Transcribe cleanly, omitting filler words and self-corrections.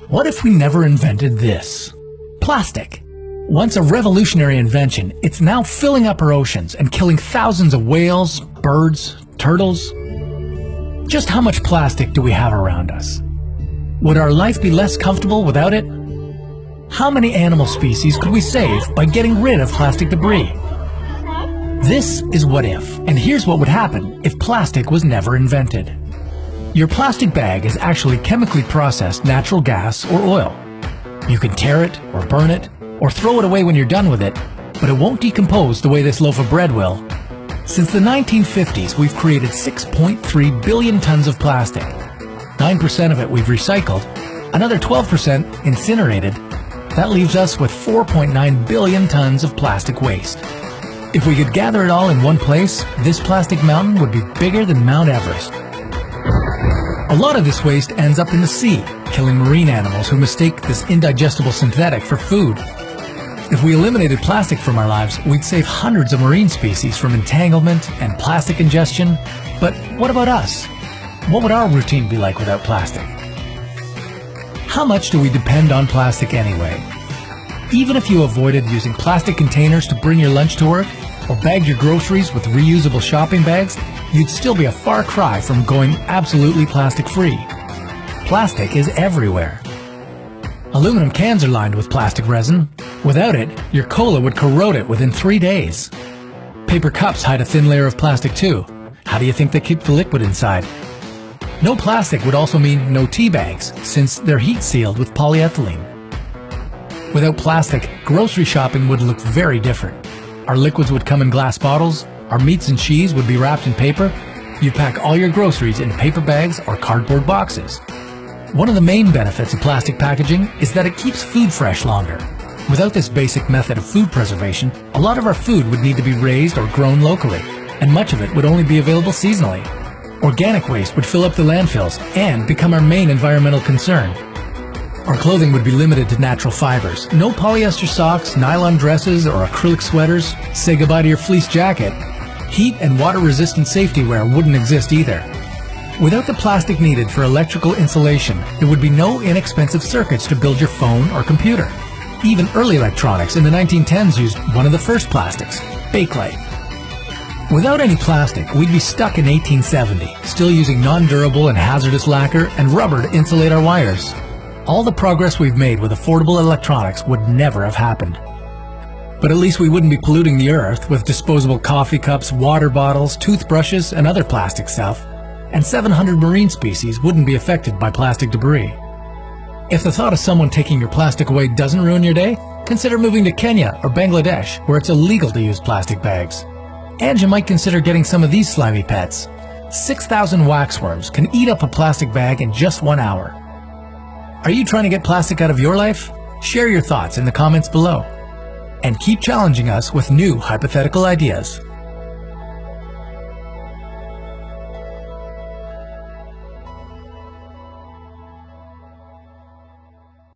What if we never invented this? Plastic. Once a revolutionary invention, it's now filling up our oceans and killing thousands of whales, birds, turtles. Just how much plastic do we have around us? Would our life be less comfortable without it? How many animal species could we save by getting rid of plastic debris? This is What If, and here's what would happen if plastic was never invented. Your plastic bag is actually chemically processed natural gas or oil. You can tear it or burn it or throw it away when you're done with it, but it won't decompose the way this loaf of bread will. Since the 1950s, we've created 6.3 billion tons of plastic. 9% of it we've recycled, another 12% incinerated. That leaves us with 4.9 billion tons of plastic waste. If we could gather it all in one place, this plastic mountain would be bigger than Mount Everest. A lot of this waste ends up in the sea, killing marine animals who mistake this indigestible synthetic for food. If we eliminated plastic from our lives, we'd save hundreds of marine species from entanglement and plastic ingestion. But what about us? What would our routine be like without plastic? How much do we depend on plastic anyway? Even if you avoided using plastic containers to bring your lunch to work, or bagged your groceries with reusable shopping bags, you'd still be a far cry from going absolutely plastic-free. Plastic is everywhere. Aluminum cans are lined with plastic resin. Without it, your cola would corrode it within 3 days. Paper cups hide a thin layer of plastic too. How do you think they keep the liquid inside? No plastic would also mean no tea bags, since they're heat-sealed with polyethylene. Without plastic, grocery shopping would look very different. Our liquids would come in glass bottles, our meats and cheese would be wrapped in paper. You'd pack all your groceries in paper bags or cardboard boxes. One of the main benefits of plastic packaging is that it keeps food fresh longer. Without this basic method of food preservation, a lot of our food would need to be raised or grown locally, and much of it would only be available seasonally. Organic waste would fill up the landfills and become our main environmental concern. Our clothing would be limited to natural fibers. No polyester socks, nylon dresses, or acrylic sweaters. Say goodbye to your fleece jacket. Heat and water-resistant safety wear wouldn't exist either. Without the plastic needed for electrical insulation, there would be no inexpensive circuits to build your phone or computer. Even early electronics in the 1910s used one of the first plastics, Bakelite. Without any plastic, we'd be stuck in 1870, still using non-durable and hazardous lacquer and rubber to insulate our wires. All the progress we've made with affordable electronics would never have happened. But at least we wouldn't be polluting the earth with disposable coffee cups, water bottles, toothbrushes, and other plastic stuff. And 700 marine species wouldn't be affected by plastic debris. If the thought of someone taking your plastic away doesn't ruin your day, consider moving to Kenya or Bangladesh, where it's illegal to use plastic bags. And you might consider getting some of these slimy pets. 6,000 waxworms can eat up a plastic bag in just 1 hour. Are you trying to get plastic out of your life? Share your thoughts in the comments below. And keep challenging us with new hypothetical ideas.